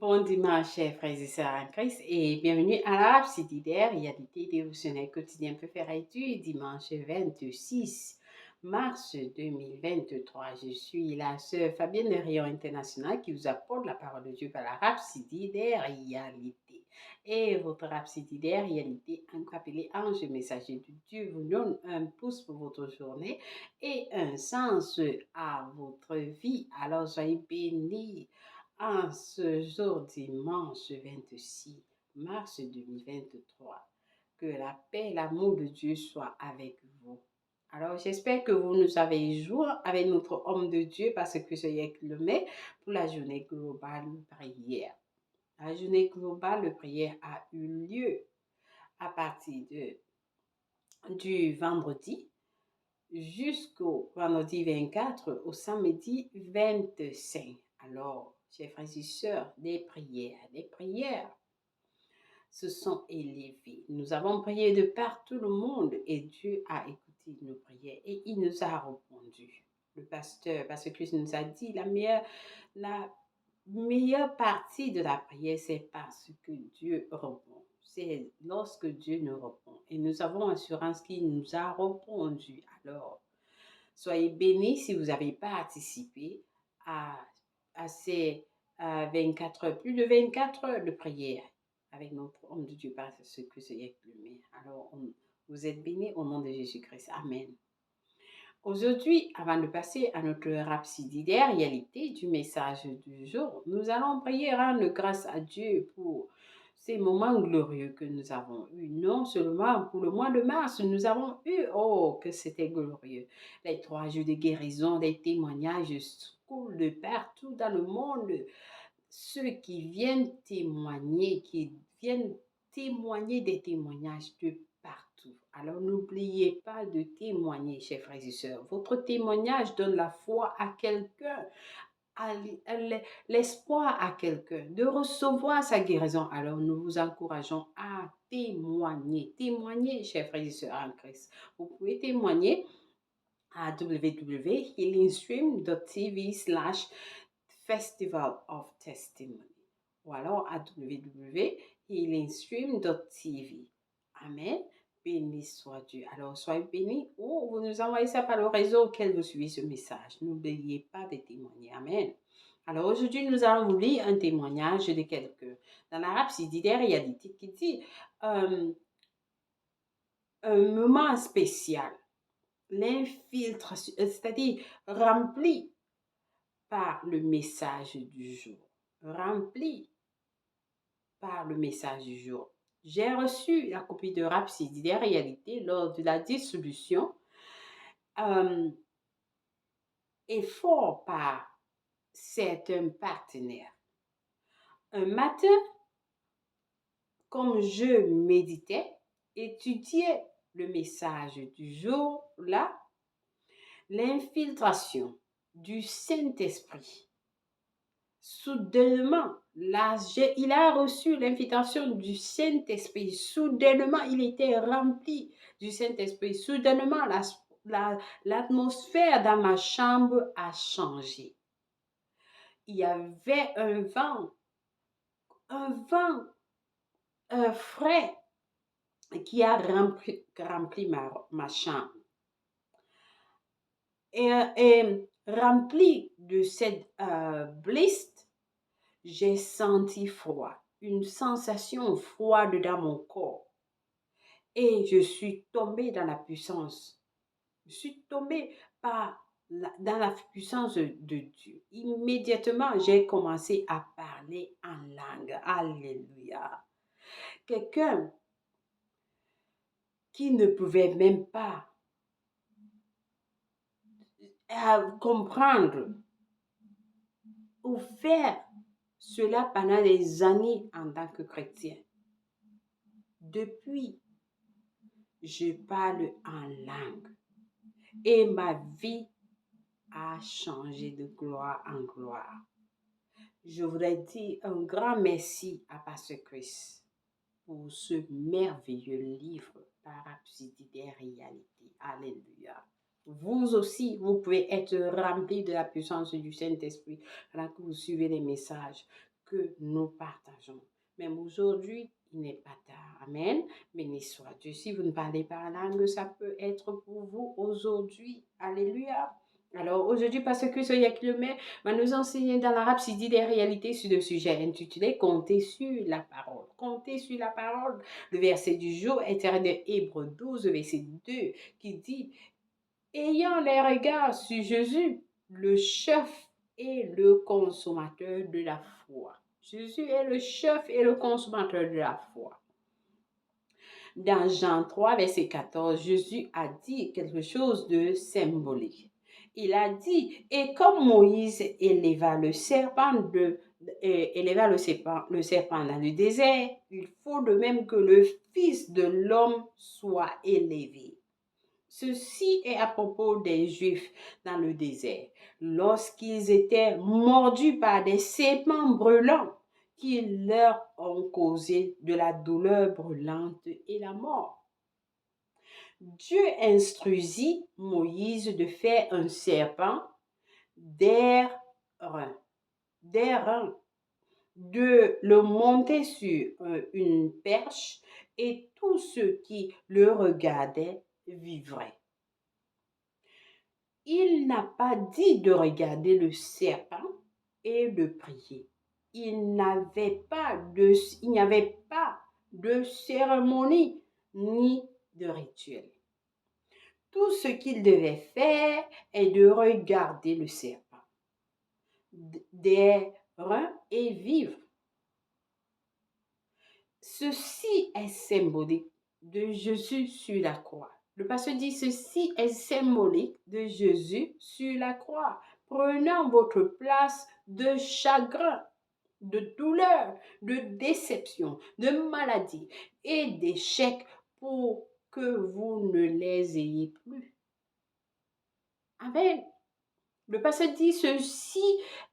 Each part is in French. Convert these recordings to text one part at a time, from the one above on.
Bon dimanche, chers frères et sœurs en Christ, et bienvenue à la Rapsididaire, réalité dévotionnelle quotidien préféré du dimanche 26 mars 2023. Je suis la sœur Fabienne de Rayon International qui vous apporte la parole de Dieu par la Rapsididaire réalité. Et votre Rapsididaire réalité, appelé ange messager de Dieu, vous donne un pouce pour votre journée et un sens à votre vie. Alors soyez bénis en ce jour dimanche 26 mars 2023. Que la paix et l'amour de Dieu soient avec vous. Alors, j'espère que vous nous avez joint avec notre homme de Dieu parce que c'est le mai pour la journée globale de prière. La journée globale de prière a eu lieu à partir du vendredi jusqu'au vendredi 24 au samedi 25. Alors, chers frères et sœurs, des prières se sont élevées. Nous avons prié de partout le monde et Dieu a écouté nos prières et il nous a répondu. Le pasteur, parce que Christ nous a dit, la meilleure partie de la prière, c'est parce que Dieu répond. C'est lorsque Dieu nous répond. Et nous avons assurance qu'il nous a répondu. Alors, soyez bénis si vous avez participé à, à ces 24 heures, plus de 24 heures de prière avec notre homme de Dieu, parce que c'est inclus. Alors, vous êtes bénis au nom de Jésus-Christ. Amen. Aujourd'hui, avant de passer à notre rhapsodiaire réalité du message du jour, nous allons prier, rendre grâce à Dieu pour ces moments glorieux que nous avons eus. Non seulement pour le mois de mars, nous avons eu, oh, que c'était glorieux. Les 3 jours de guérison, des témoignages coulent de partout dans le monde. Ceux qui viennent témoigner des témoignages de partout. Alors n'oubliez pas de témoigner, chers frères et sœurs. Votre témoignage donne la foi à quelqu'un, l'espoir à quelqu'un de recevoir sa guérison. Alors nous vous encourageons à témoigner. Témoignez, chers frères et sœurs en Christ. Vous pouvez témoigner à www.healingstream.tv/Festival of Testimony ou alors à www.healingstream.tv. Amen. Béni soit Dieu. Alors, soyez bénis ou vous nous envoyez ça par le réseau auquel vous suivez ce message. N'oubliez pas de témoigner. Amen. Alors, aujourd'hui, nous allons vous lire un témoignage de quelqu'un. Dans l'arabe, c'est dit des réalités qui dit un moment spécial, l'infiltration, c'est-à-dire rempli par le message du jour. Rempli par le message du jour. J'ai reçu la copie de Rhapsody des réalités lors de la distribution et fort par certains partenaires. Un matin, comme je méditais, étudiais le message du jour, là, l'infiltration du Saint-Esprit. Soudainement, là, il a reçu l'invitation du Saint-Esprit. Soudainement, il était rempli du Saint-Esprit. Soudainement, l'atmosphère dans ma chambre a changé. Il y avait un vent frais qui a rempli ma chambre. Et rempli de cette bliss, j'ai senti froid, une sensation froide dans mon corps. Et je suis tombée dans la puissance. Je suis tombée dans la puissance de Dieu. Immédiatement, j'ai commencé à parler en langue. Alléluia. Quelqu'un qui ne pouvait même pas comprendre ou faire cela pendant des années en tant que chrétien. Depuis, je parle en langue et ma vie a changé de gloire en gloire. Je voudrais dire un grand merci à Pasteur Chris pour ce merveilleux livre par Rhapsody des réalités. Alléluia. Vous aussi, vous pouvez être rempli de la puissance du Saint-Esprit pendant que vous suivez les messages. que nous partageons. Même aujourd'hui, il n'est pas tard. Amen. Béni soit Dieu. Si vous ne parlez pas la langue, ça peut être pour vous aujourd'hui. Alléluia. Alors aujourd'hui, Pasteur Chris Oyakhilome va nous enseigner dans l'arabe Sidi des réalités sur le sujet intitulé Comptez sur la parole. Comptez sur la parole. Le verset du jour est tiré de Hébreux 12, verset 2, qui dit ayant les regards sur Jésus, le chef et le consommateur de la foi. Jésus est le chef et le consommateur de la foi. Dans Jean 3, verset 14, Jésus a dit quelque chose de symbolique. Il a dit, et comme Moïse éleva le serpent dans le désert, il faut de même que le Fils de l'homme soit élevé. Ceci est à propos des Juifs dans le désert, lorsqu'ils étaient mordus par des serpents brûlants qui leur ont causé de la douleur brûlante et la mort. Dieu instruisit Moïse de faire un serpent d'airain, de le monter sur une perche et tous ceux qui le regardaient vivraient. Il n'a pas dit de regarder le serpent et de prier. Il n'y avait pas de cérémonie ni de rituel. Tout ce qu'il devait faire est de regarder le serpent, d'airain et vivre. Ceci est symbolique de Jésus sur la croix. Le pasteur dit, ceci est symbolique de Jésus sur la croix, prenant votre place de chagrin, de douleur, de déception, de maladie et d'échec pour que vous ne les ayez plus. Amen. Le pasteur dit, ceci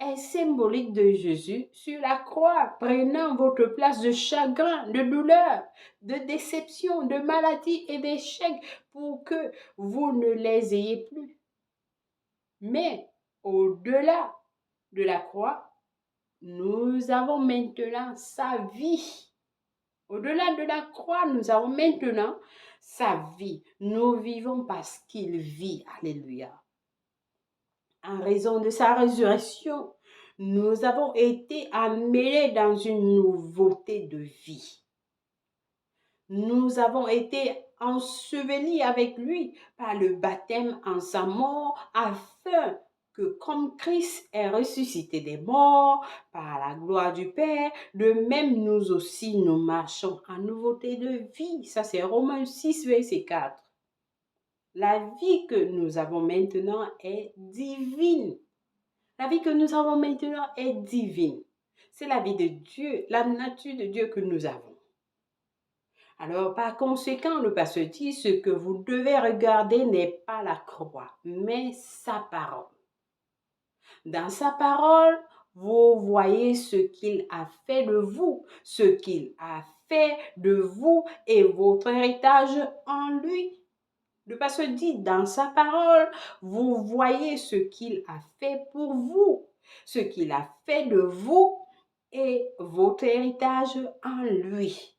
est symbolique de Jésus sur la croix, prenant votre place de chagrin, de douleur, de déception, de maladie et d'échec pour que vous ne les ayez plus. Mais au-delà de la croix, nous avons maintenant sa vie. Au-delà de la croix, nous avons maintenant sa vie. Nous vivons parce qu'il vit. Alléluia. En raison de sa résurrection, nous avons été amenés dans une nouveauté de vie. Nous avons été ensevelis avec lui par le baptême en sa mort, afin que comme Christ est ressuscité des morts par la gloire du Père, de même nous aussi nous marchons en nouveauté de vie. Ça c'est Romains 6, verset 4. La vie que nous avons maintenant est divine. La vie que nous avons maintenant est divine. C'est la vie de Dieu, la nature de Dieu que nous avons. Alors, par conséquent, le pasteur dit, ce que vous devez regarder n'est pas la croix, mais sa parole. Dans sa parole, vous voyez ce qu'il a fait de vous, ce qu'il a fait de vous et votre héritage en lui. Le pasteur dit, dans sa parole, vous voyez ce qu'il a fait pour vous, ce qu'il a fait de vous et votre héritage en lui.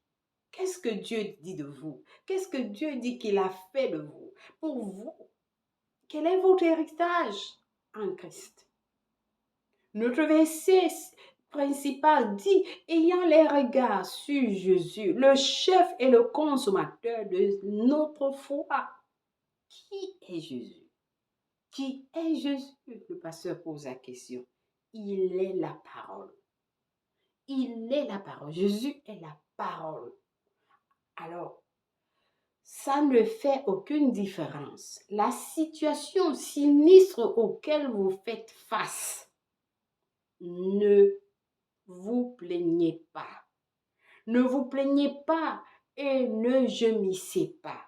Qu'est-ce que Dieu dit de vous? Qu'est-ce que Dieu dit qu'il a fait de vous? Pour vous, quel est votre héritage en Christ? Notre verset principal dit, ayant les regards sur Jésus, le chef et le consommateur de notre foi. Qui est Jésus? Qui est Jésus? Le pasteur pose la question. Il est la parole. Il est la parole. Jésus est la parole. Alors, ça ne fait aucune différence. La situation sinistre auquel vous faites face, ne vous plaignez pas. Ne vous plaignez pas et ne gémissez pas.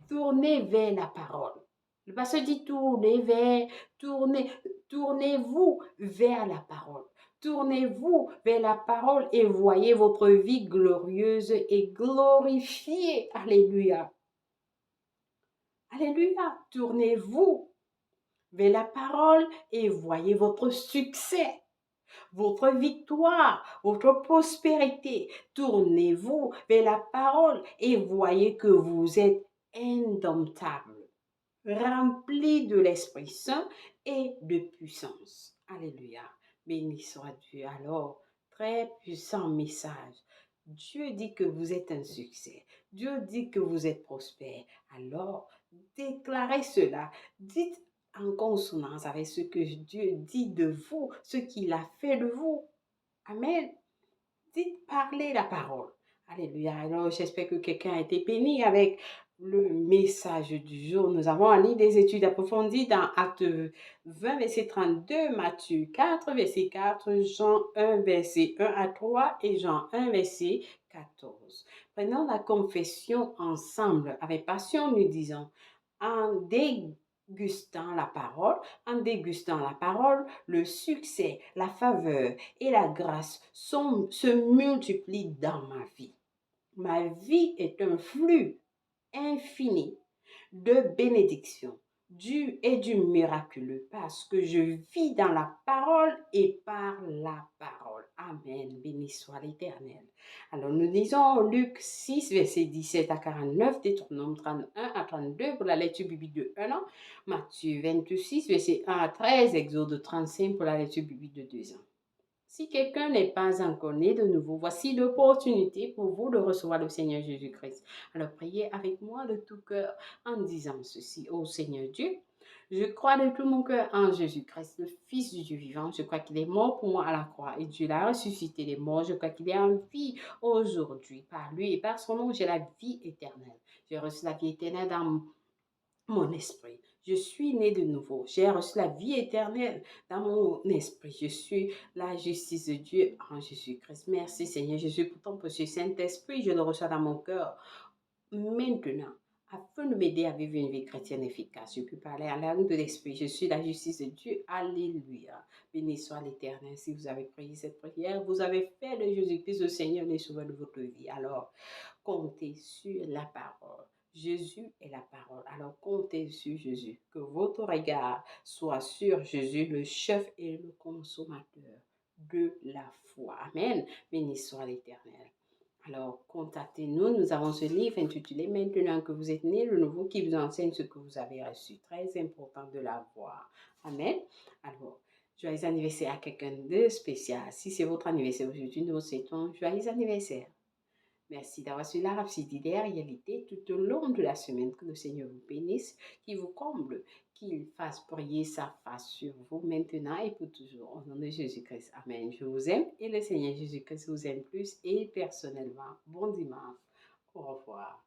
Tournez vers la parole. Le pasteur dit tournez-vous vers la parole. Tournez-vous vers la parole et voyez votre vie glorieuse et glorifiée. Alléluia. Alléluia. Tournez-vous vers la parole et voyez votre succès. votre victoire, votre prospérité. Tournez-vous vers la parole et voyez que vous êtes indomptable, rempli de l'Esprit Saint et de puissance. Alléluia. Béni soit Dieu. Alors, très puissant message. Dieu dit que vous êtes un succès. Dieu dit que vous êtes prospère. Alors, déclarez cela. Dites en consonance avec ce que Dieu dit de vous, ce qu'il a fait de vous. Amen. Dites, parlez la parole. Alléluia. Alors, j'espère que quelqu'un a été béni avec le message du jour. Nous avons en ligne des études approfondies dans Acte 20, verset 32, Matthieu 4, verset 4, Jean 1, verset 1 à 3 et Jean 1, verset 14. Prenons la confession ensemble avec passion, nous disons, en dégustant la parole, le succès, la faveur et la grâce se multiplient dans ma vie. Ma vie est un flux infini de bénédictions, du miraculeux, parce que je vis dans la parole et par la parole. Amen. Béni soit l'Éternel. Alors nous lisons Luc 6, verset 17 à 49, Deutéronome 31 à 32 pour la lecture biblique de 1 an, Matthieu 26, verset 1 à 13, Exode 35 pour la lecture biblique de 2 ans. Si quelqu'un n'est pas encore né de nouveau, voici l'opportunité pour vous de recevoir le Seigneur Jésus-Christ. Alors priez avec moi de tout cœur en disant ceci. Ô Seigneur Dieu, je crois de tout mon cœur en Jésus-Christ, le Fils du Dieu vivant. Je crois qu'il est mort pour moi à la croix et Dieu l'a ressuscité des morts. Je crois qu'il est en vie aujourd'hui. Par lui et par son nom, j'ai la vie éternelle. J'ai reçu la vie éternelle dans mon esprit. Je suis né de nouveau. J'ai reçu la vie éternelle dans mon esprit. Je suis la justice de Dieu en Jésus-Christ. Merci Seigneur Jésus pour ton précieux Saint-Esprit. Je le reçois dans mon cœur maintenant afin de m'aider à vivre une vie chrétienne efficace. Je peux parler à la langue de l'Esprit. Je suis la justice de Dieu. Alléluia. Béni soit l'Éternel. Si vous avez prié cette prière, vous avez fait de Jésus-Christ le Seigneur et sauveur de votre vie. Alors, comptez sur la parole. Jésus est la parole. Alors comptez sur Jésus. Que votre regard soit sur Jésus, le chef et le consommateur de la foi. Amen. Béni soit l'Éternel. Alors, contactez-nous. Nous avons ce livre intitulé Maintenant que vous êtes né, le nouveau qui vous enseigne ce que vous avez reçu. Très important de l'avoir. Amen. Alors, joyeux anniversaire à quelqu'un de spécial. Si c'est votre anniversaire aujourd'hui, nous vous souhaitons joyeux anniversaire. Merci d'avoir suivi la Rhapsodie des réalités tout au long de la semaine. Que le Seigneur vous bénisse, qu'il vous comble, qu'il fasse briller sa face sur vous maintenant et pour toujours. Au nom de Jésus-Christ. Amen. Je vous aime et le Seigneur Jésus-Christ vous aime plus et personnellement. Bon dimanche. Au revoir.